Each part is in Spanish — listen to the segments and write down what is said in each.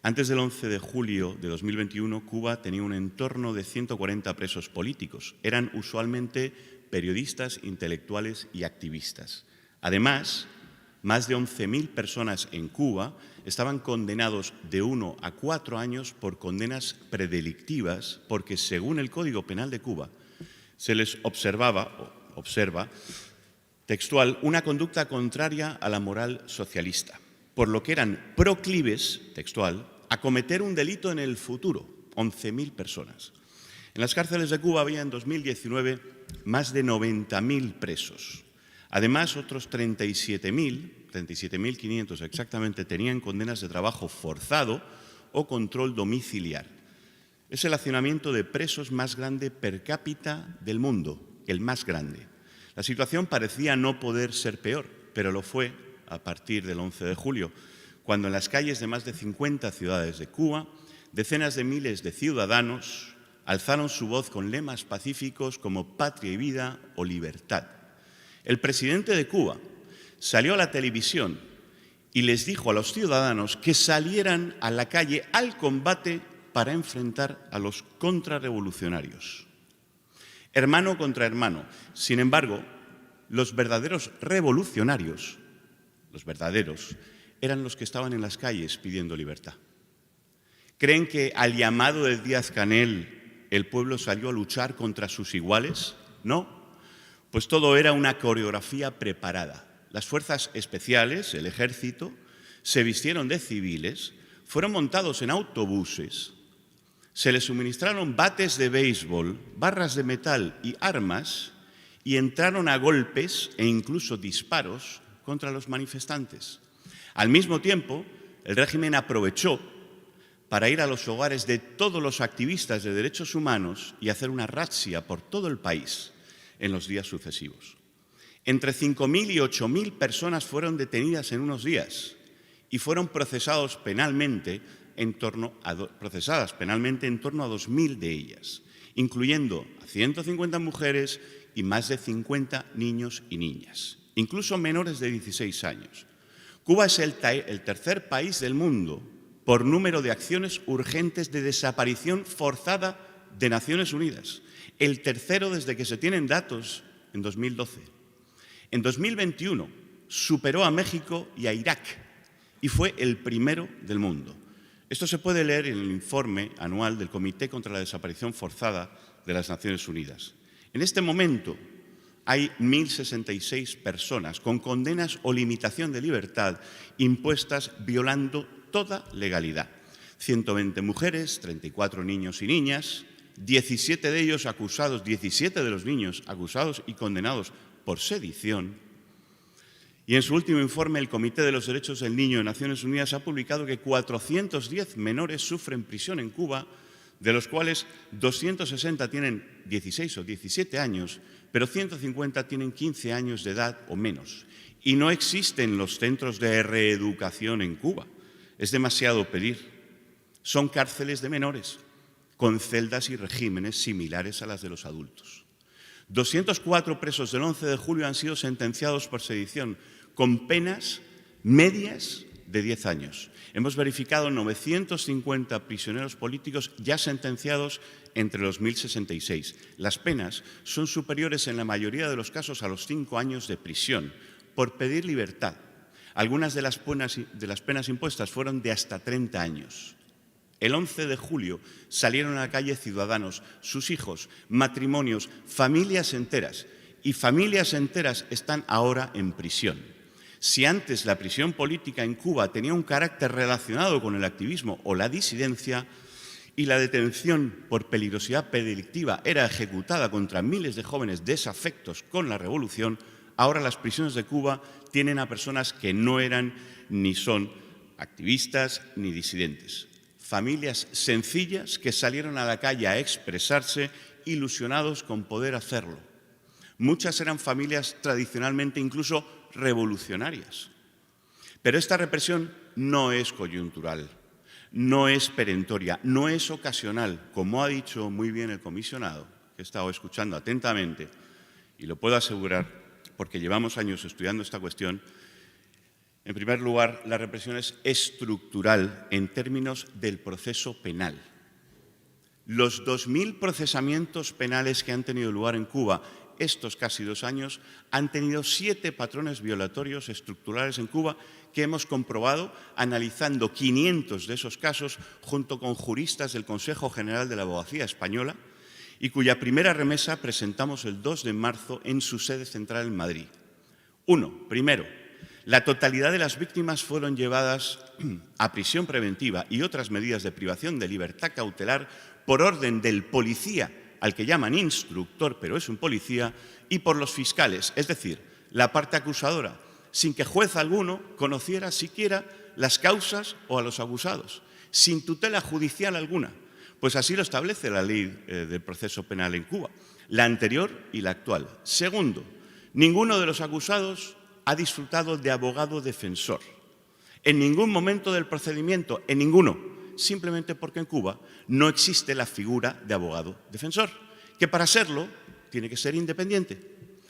Antes del 11 de julio de 2021, Cuba tenía un entorno de 140 presos políticos. Eran usualmente periodistas, intelectuales y activistas. Además, más de 11.000 personas en Cuba estaban condenados de 1 a 4 años por condenas predelictivas porque, según el Código Penal de Cuba, se les observa textual una conducta contraria a la moral socialista, por lo que eran proclives, textual, a cometer un delito en el futuro, 11.000 personas. En las cárceles de Cuba había en 2019 más de 90.000 presos. Además, otros 37.500 exactamente, tenían condenas de trabajo forzado o control domiciliar. Es el hacinamiento de presos más grande per cápita del mundo, el más grande. La situación parecía no poder ser peor, pero lo fue a partir del 11 de julio, cuando en las calles de más de 50 ciudades de Cuba, decenas de miles de ciudadanos alzaron su voz con lemas pacíficos como patria y vida o libertad. El presidente de Cuba salió a la televisión y les dijo a los ciudadanos que salieran a la calle al combate para enfrentar a los contrarrevolucionarios. Hermano contra hermano. Sin embargo, los verdaderos revolucionarios, eran los que estaban en las calles pidiendo libertad. ¿Creen que al llamado de Díaz-Canel el pueblo salió a luchar contra sus iguales? No, pues todo era una coreografía preparada. Las fuerzas especiales, el ejército, se vistieron de civiles, fueron montados en autobuses, se les suministraron bates de béisbol, barras de metal y armas y entraron a golpes e incluso disparos contra los manifestantes. Al mismo tiempo, el régimen aprovechó para ir a los hogares de todos los activistas de derechos humanos y hacer una razzia por todo el país en los días sucesivos. Entre 5.000 y 8.000 personas fueron detenidas en unos días y fueron procesadas penalmente en torno a 2.000 de ellas, incluyendo a 150 mujeres y más de 50 niños y niñas, incluso menores de 16 años. Cuba es el tercer país del mundo por número de acciones urgentes de desaparición forzada de Naciones Unidas, el tercero desde que se tienen datos en 2012. En 2021 superó a México y a Irak y fue el primero del mundo. Esto se puede leer en el informe anual del Comité contra la Desaparición Forzada de las Naciones Unidas. En este momento hay 1.066 personas con condenas o limitación de libertad impuestas violando toda legalidad. 120 mujeres, 34 niños y niñas, 17 de ellos acusados, 17 de los niños acusados y condenados por sedición. Y en su último informe, el Comité de los Derechos del Niño de Naciones Unidas ha publicado que 410 menores sufren prisión en Cuba, de los cuales 260 tienen 16 o 17 años, pero 150 tienen 15 años de edad o menos. Y no existen los centros de reeducación en Cuba. Es demasiado pedir. Son cárceles de menores, con celdas y regímenes similares a las de los adultos. 204 presos del 11 de julio han sido sentenciados por sedición, con penas medias de 10 años. Hemos verificado 950 prisioneros políticos ya sentenciados entre los 1.066. Las penas son superiores en la mayoría de los casos a los 5 años de prisión por pedir libertad. Algunas de las penas impuestas fueron de hasta 30 años. El 11 de julio salieron a la calle ciudadanos, sus hijos, matrimonios, familias enteras. Y familias enteras están ahora en prisión. Si antes la prisión política en Cuba tenía un carácter relacionado con el activismo o la disidencia y la detención por peligrosidad predelictiva era ejecutada contra miles de jóvenes desafectos con la revolución, ahora las prisiones de Cuba tienen a personas que no eran ni son activistas ni disidentes. Familias sencillas que salieron a la calle a expresarse ilusionados con poder hacerlo. Muchas eran familias tradicionalmente incluso revolucionarias. Pero esta represión no es coyuntural, no es perentoria, no es ocasional, como ha dicho muy bien el comisionado, que he estado escuchando atentamente, y lo puedo asegurar porque llevamos años estudiando esta cuestión. En primer lugar, la represión es estructural en términos del proceso penal. Los 2.000 procesamientos penales que han tenido lugar en Cuba estos casi 2 años han tenido 7 patrones violatorios estructurales en Cuba que hemos comprobado analizando 500 de esos casos junto con juristas del Consejo General de la Abogacía Española y cuya primera remesa presentamos el 2 de marzo en su sede central en Madrid. Primero, la totalidad de las víctimas fueron llevadas a prisión preventiva y otras medidas de privación de libertad cautelar por orden del policía, al que llaman instructor, pero es un policía, y por los fiscales, es decir, la parte acusadora, sin que juez alguno conociera siquiera las causas o a los acusados, sin tutela judicial alguna. Pues así lo establece la ley del proceso penal en Cuba, la anterior y la actual. Segundo, ninguno de los acusados ha disfrutado de abogado defensor. En ningún momento del procedimiento, en ninguno, simplemente porque en Cuba no existe la figura de abogado defensor, que para serlo tiene que ser independiente.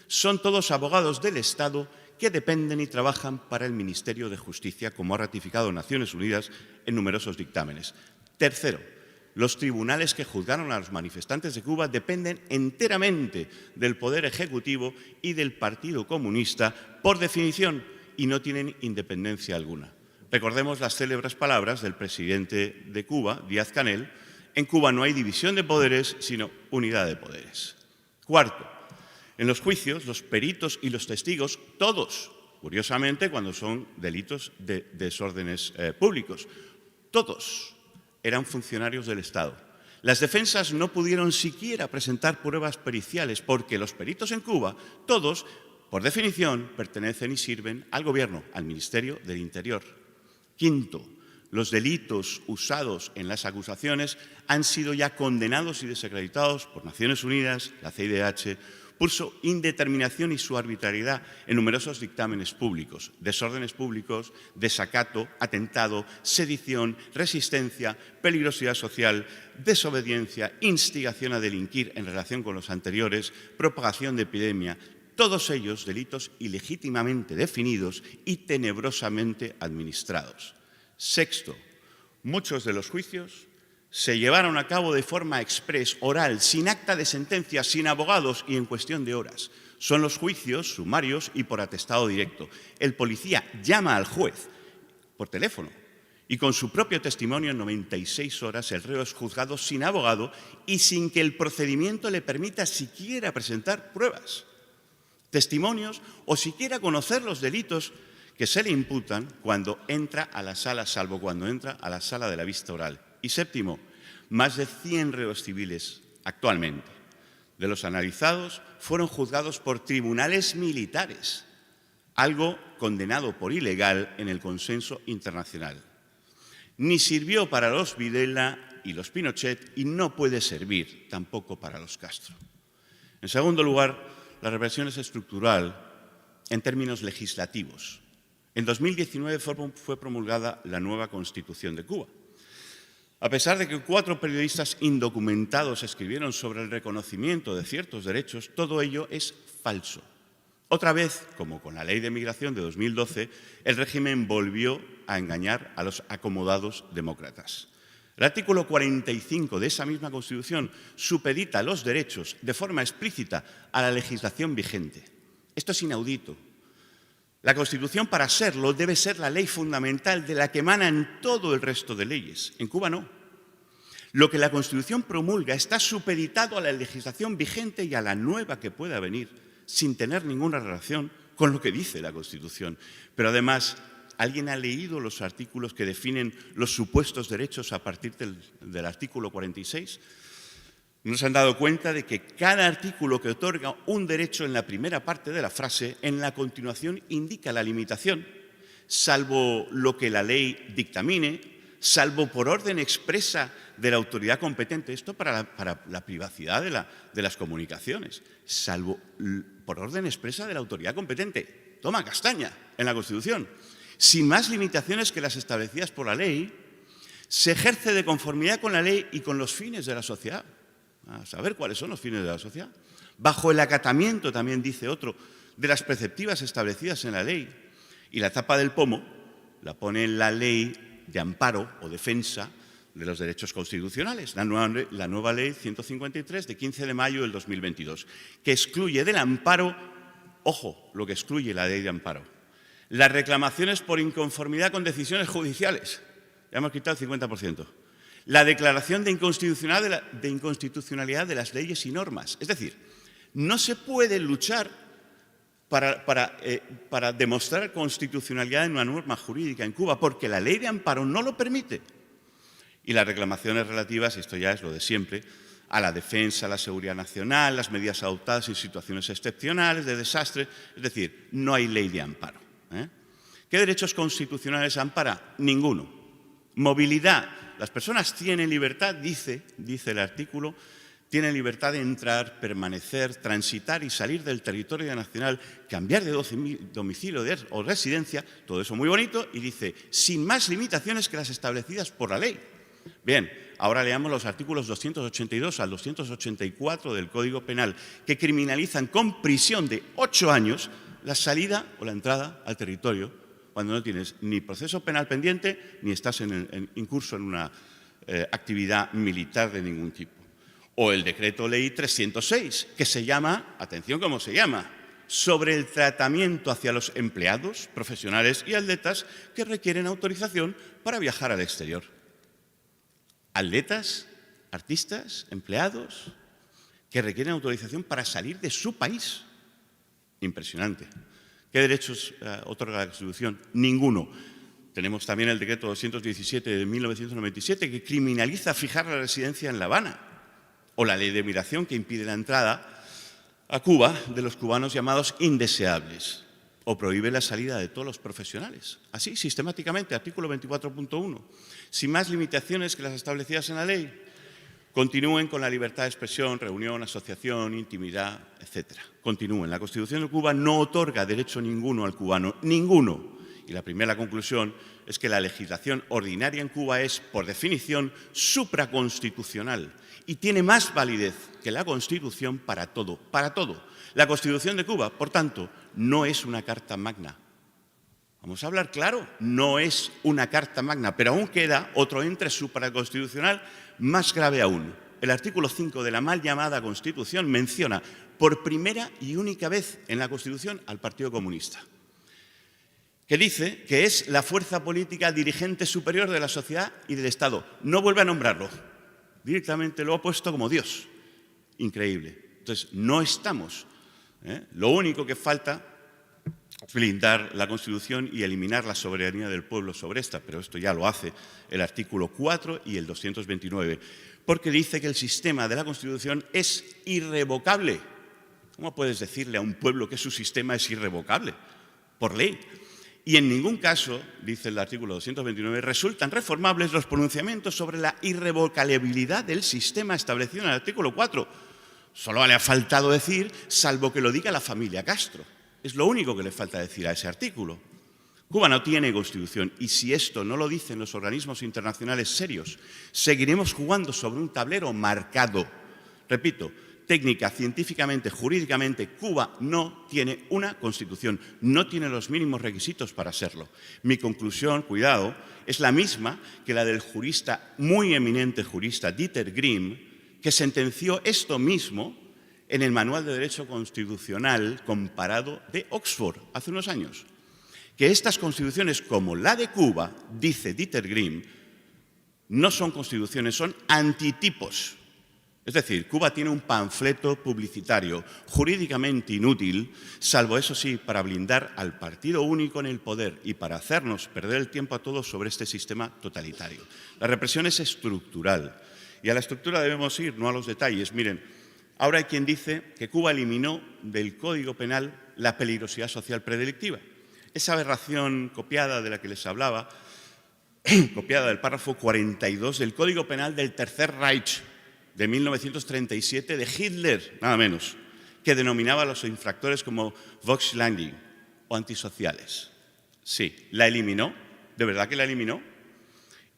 Son todos abogados del Estado que dependen y trabajan para el Ministerio de Justicia, como ha ratificado Naciones Unidas en numerosos dictámenes. Tercero, los tribunales que juzgaron a los manifestantes de Cuba dependen enteramente del Poder Ejecutivo y del Partido Comunista, por definición, y no tienen independencia alguna. Recordemos las célebres palabras del presidente de Cuba, Díaz-Canel: en Cuba no hay división de poderes, sino unidad de poderes. Cuarto, en los juicios, los peritos y los testigos, todos, curiosamente, cuando son delitos de desórdenes públicos, todos eran funcionarios del Estado. Las defensas no pudieron siquiera presentar pruebas periciales porque los peritos en Cuba, todos, por definición, pertenecen y sirven al Gobierno, al Ministerio del Interior. Quinto, los delitos usados en las acusaciones han sido ya condenados y desacreditados por Naciones Unidas, la CIDH, por su indeterminación y su arbitrariedad en numerosos dictámenes públicos: desórdenes públicos, desacato, atentado, sedición, resistencia, peligrosidad social, desobediencia, instigación a delinquir en relación con los anteriores, propagación de epidemia. Todos ellos delitos ilegítimamente definidos y tenebrosamente administrados. Sexto, muchos de los juicios se llevaron a cabo de forma exprés, oral, sin acta de sentencia, sin abogados y en cuestión de horas. Son los juicios sumarios y por atestado directo. El policía llama al juez por teléfono y con su propio testimonio en 96 horas el reo es juzgado sin abogado y sin que el procedimiento le permita siquiera presentar pruebas, testimonios o siquiera conocer los delitos que se le imputan cuando entra a la sala, salvo cuando entra a la sala de la vista oral. Y séptimo, más de 100 reos civiles actualmente de los analizados fueron juzgados por tribunales militares, algo condenado por ilegal en el consenso internacional. Ni sirvió para los Videla y los Pinochet y no puede servir tampoco para los Castro. En segundo lugar, la represión es estructural en términos legislativos. En 2019 fue promulgada la nueva Constitución de Cuba. A pesar de que 4 periodistas indocumentados escribieron sobre el reconocimiento de ciertos derechos, todo ello es falso. Otra vez, como con la Ley de Migración de 2012, el régimen volvió a engañar a los acomodados demócratas. El artículo 45 de esa misma Constitución supedita los derechos de forma explícita a la legislación vigente. Esto es inaudito. La Constitución, para serlo, debe ser la ley fundamental de la que emanan todo el resto de leyes. En Cuba no. Lo que la Constitución promulga está supeditado a la legislación vigente y a la nueva que pueda venir, sin tener ninguna relación con lo que dice la Constitución. Pero además, ¿alguien ha leído los artículos que definen los supuestos derechos a partir del artículo 46? ¿No se han dado cuenta de que cada artículo que otorga un derecho en la primera parte de la frase, en la continuación indica la limitación, salvo lo que la ley dictamine, salvo por orden expresa de la autoridad competente, esto para la privacidad de las comunicaciones, salvo por orden expresa de la autoridad competente? Toma castaña en la Constitución. Sin más limitaciones que las establecidas por la ley, se ejerce de conformidad con la ley y con los fines de la sociedad. A saber cuáles son los fines de la sociedad. Bajo el acatamiento, también dice otro, de las preceptivas establecidas en la ley. Y la tapa del pomo la pone en la Ley de Amparo o Defensa de los Derechos Constitucionales, la nueva Ley 153 de 15 de mayo del 2022, que excluye del amparo, ojo, lo que excluye la Ley de Amparo, las reclamaciones por inconformidad con decisiones judiciales, ya hemos quitado el 50%, la declaración de inconstitucionalidad de las leyes y normas. Es decir, no se puede luchar para demostrar constitucionalidad en una norma jurídica en Cuba, porque la Ley de Amparo no lo permite. Y las reclamaciones relativas, esto ya es lo de siempre, a la defensa, a la seguridad nacional, las medidas adoptadas en situaciones excepcionales, de desastre. Es decir, no hay ley de amparo. ¿Qué derechos constitucionales ampara? Ninguno. Movilidad. Las personas tienen libertad, dice el artículo, tienen libertad de entrar, permanecer, transitar y salir del territorio nacional, cambiar de domicilio o residencia, todo eso muy bonito, y dice, sin más limitaciones que las establecidas por la ley. Bien, ahora leamos los artículos 282 al 284 del Código Penal, que criminalizan con prisión de 8 años la salida o la entrada al territorio cuando no tienes ni proceso penal pendiente ni estás incurso en una actividad militar de ningún tipo. O el Decreto Ley 306, que se llama, atención cómo se llama, sobre el tratamiento hacia los empleados, profesionales y atletas que requieren autorización para viajar al exterior. Atletas, artistas, empleados que requieren autorización para salir de su país. Impresionante. ¿Qué derechos otorga la Constitución? Ninguno. Tenemos también el Decreto 217 de 1997 que criminaliza fijar la residencia en La Habana, o la Ley de Migración que impide la entrada a Cuba de los cubanos llamados indeseables, o prohíbe la salida de todos los profesionales. Así, sistemáticamente, artículo 24.1. Sin más limitaciones que las establecidas en la ley, continúen con la libertad de expresión, reunión, asociación, intimidad, etc. Continúen. La Constitución de Cuba no otorga derecho ninguno al cubano, ninguno. Y la primera conclusión es que la legislación ordinaria en Cuba es, por definición, supraconstitucional y tiene más validez que la Constitución para todo, para todo. La Constitución de Cuba, por tanto, no es una carta magna. Vamos a hablar claro, no es una carta magna, pero aún queda otro ente supraconstitucional más grave aún. El artículo 5 de la mal llamada Constitución menciona por primera y única vez en la Constitución al Partido Comunista, que dice que es la fuerza política dirigente superior de la sociedad y del Estado. No vuelve a nombrarlo, directamente lo ha puesto como Dios. Increíble. Entonces, no estamos. Lo único que falta es blindar la Constitución y eliminar la soberanía del pueblo sobre esta, pero esto ya lo hace el artículo 4 y el 229, porque dice que el sistema de la Constitución es irrevocable. ¿Cómo puedes decirle a un pueblo que su sistema es irrevocable? Por ley. Y en ningún caso, dice el artículo 229, resultan reformables los pronunciamientos sobre la irrevocabilidad del sistema establecido en el artículo 4. Solo le ha faltado decir, salvo que lo diga la familia Castro. Es lo único que le falta decir a ese artículo. Cuba no tiene Constitución y si esto no lo dicen los organismos internacionales serios, seguiremos jugando sobre un tablero marcado. Repito, técnica, científicamente, jurídicamente, Cuba no tiene una Constitución, no tiene los mínimos requisitos para serlo. Mi conclusión, cuidado, es la misma que la del jurista, muy eminente jurista, Dieter Grimm, que sentenció esto mismo en el Manual de Derecho Constitucional Comparado de Oxford hace unos años. Que estas constituciones, como la de Cuba, dice Dieter Grimm, no son constituciones, son antitipos. Es decir, Cuba tiene un panfleto publicitario jurídicamente inútil, salvo eso sí, para blindar al partido único en el poder y para hacernos perder el tiempo a todos sobre este sistema totalitario. La represión es estructural y a la estructura debemos ir, no a los detalles. Miren, ahora hay quien dice que Cuba eliminó del Código Penal la peligrosidad social predelictiva. Esa aberración copiada de la que les hablaba, copiada del párrafo 42 del Código Penal del Tercer Reich de 1937 de Hitler, nada menos, que denominaba a los infractores como Volksländler o antisociales. Sí, la eliminó, de verdad que la eliminó.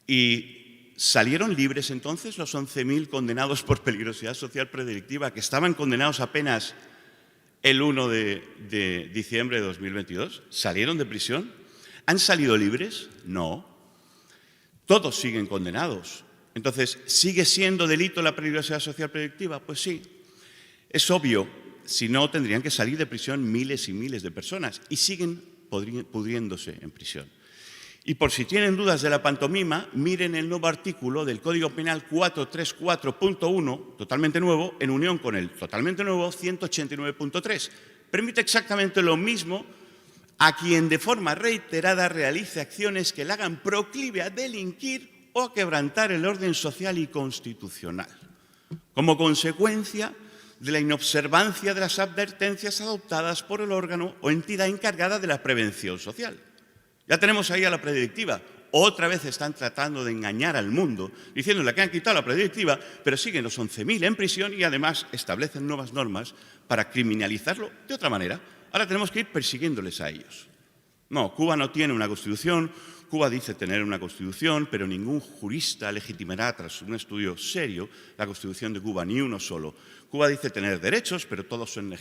Y salieron libres entonces los 11.000 condenados por peligrosidad social predelictiva que estaban condenados apenas el 1 de diciembre de 2022. ¿Salieron de prisión? ¿Han salido libres? No. Todos siguen condenados. Entonces, ¿sigue siendo delito la peligrosidad social proyectiva? Pues sí. Es obvio, si no tendrían que salir de prisión miles y miles de personas y siguen pudriéndose en prisión. Y por si tienen dudas de la pantomima, miren el nuevo artículo del Código Penal 434.1, totalmente nuevo, en unión con el totalmente nuevo 189.3. Permite exactamente lo mismo a quien de forma reiterada realice acciones que le hagan proclive a delinquir o a quebrantar el orden social y constitucional, como consecuencia de la inobservancia de las advertencias adoptadas por el órgano o entidad encargada de la prevención social. Ya tenemos ahí a la predilectiva. Otra vez están tratando de engañar al mundo, diciéndole que han quitado la predilectiva, pero siguen los 11.000 en prisión y además establecen nuevas normas para criminalizarlo de otra manera. Ahora tenemos que ir persiguiéndoles a ellos. No, Cuba no tiene una constitución. Cuba dice tener una constitución, pero ningún jurista legitimará tras un estudio serio la constitución de Cuba, ni uno solo. Cuba dice tener derechos, pero todos son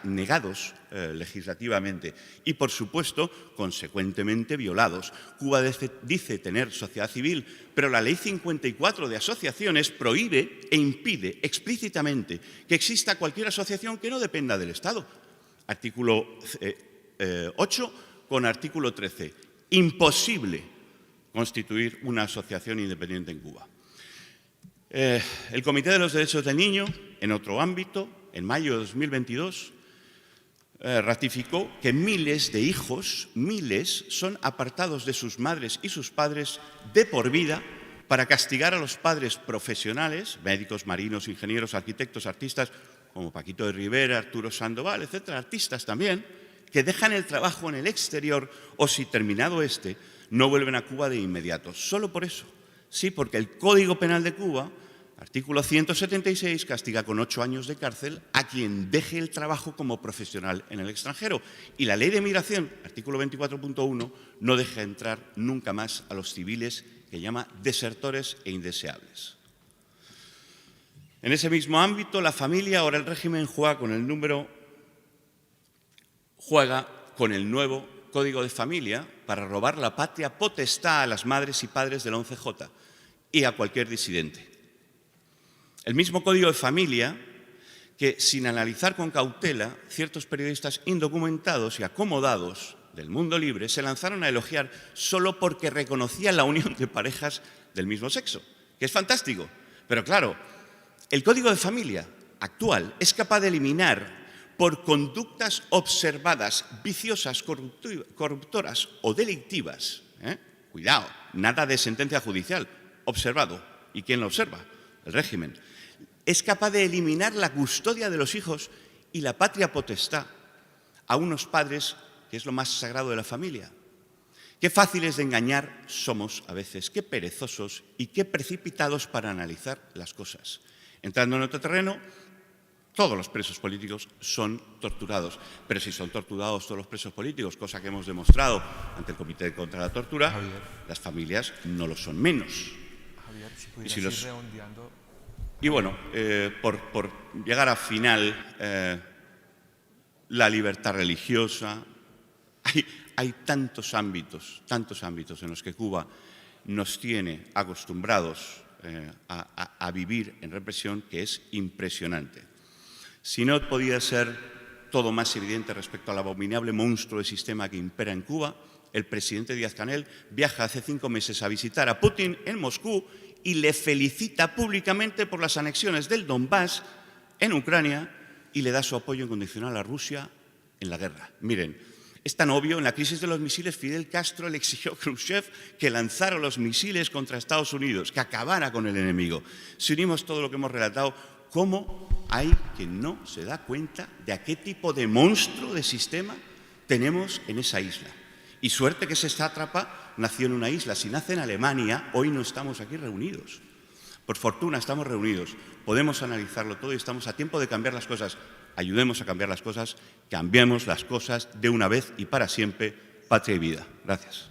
negados legislativamente y, por supuesto, consecuentemente violados. Cuba dice tener sociedad civil, pero la Ley 54 de asociaciones prohíbe e impide explícitamente que exista cualquier asociación que no dependa del Estado. Artículo 8 con artículo 13. Imposible constituir una asociación independiente en Cuba. El Comité de los Derechos del Niño, en otro ámbito, en mayo de 2022, ratificó que miles de hijos, son apartados de sus madres y sus padres de por vida para castigar a los padres profesionales, médicos, marinos, ingenieros, arquitectos, artistas, como Paquito de Rivera, Arturo Sandoval, etcétera, artistas también, que dejan el trabajo en el exterior o, si terminado este, no vuelven a Cuba de inmediato. Solo por eso. Sí, porque el Código Penal de Cuba, artículo 176, castiga con 8 años de cárcel a quien deje el trabajo como profesional en el extranjero. Y la Ley de Migración, artículo 24.1, no deja entrar nunca más a los civiles que llama desertores e indeseables. En ese mismo ámbito, la familia, ahora el régimen juega con el nuevo Código de Familia para robar la patria potestad a las madres y padres del 11J y a cualquier disidente. El mismo Código de Familia que, sin analizar con cautela, ciertos periodistas indocumentados y acomodados del mundo libre se lanzaron a elogiar solo porque reconocían la unión de parejas del mismo sexo, que es fantástico. Pero claro, el Código de Familia actual es capaz de eliminar por conductas observadas, viciosas, corruptoras o delictivas. Cuidado, nada de sentencia judicial, observado. ¿Y quién lo observa? El régimen. Es capaz de eliminar la custodia de los hijos y la patria potestad a unos padres, que es lo más sagrado de la familia. Qué fáciles de engañar somos a veces, qué perezosos y qué precipitados para analizar las cosas. Entrando en otro terreno, todos los presos políticos son torturados, pero si son torturados todos los presos políticos, cosa que hemos demostrado ante el Comité contra la Tortura, Javier, las familias no lo son menos. Javier, si ir redondeando. Y bueno, por llegar al final, la libertad religiosa, hay tantos ámbitos en los que Cuba nos tiene acostumbrados a vivir en represión que es impresionante. Si no podía ser todo más evidente respecto al abominable monstruo de sistema que impera en Cuba, el presidente Díaz-Canel viaja hace 5 meses a visitar a Putin en Moscú y le felicita públicamente por las anexiones del Donbass en Ucrania y le da su apoyo incondicional a Rusia en la guerra. Miren, es tan obvio, en la crisis de los misiles, Fidel Castro le exigió a Khrushchev que lanzara los misiles contra Estados Unidos, que acabara con el enemigo. Si unimos todo lo que hemos relatado, ¿cómo hay quien no se da cuenta de a qué tipo de monstruo de sistema tenemos en esa isla? Y suerte que ese sátrapa nació en una isla. Si nace en Alemania, hoy no estamos aquí reunidos. Por fortuna estamos reunidos, podemos analizarlo todo y estamos a tiempo de cambiar las cosas. Ayudemos a cambiar las cosas, cambiemos las cosas de una vez y para siempre, patria y vida. Gracias.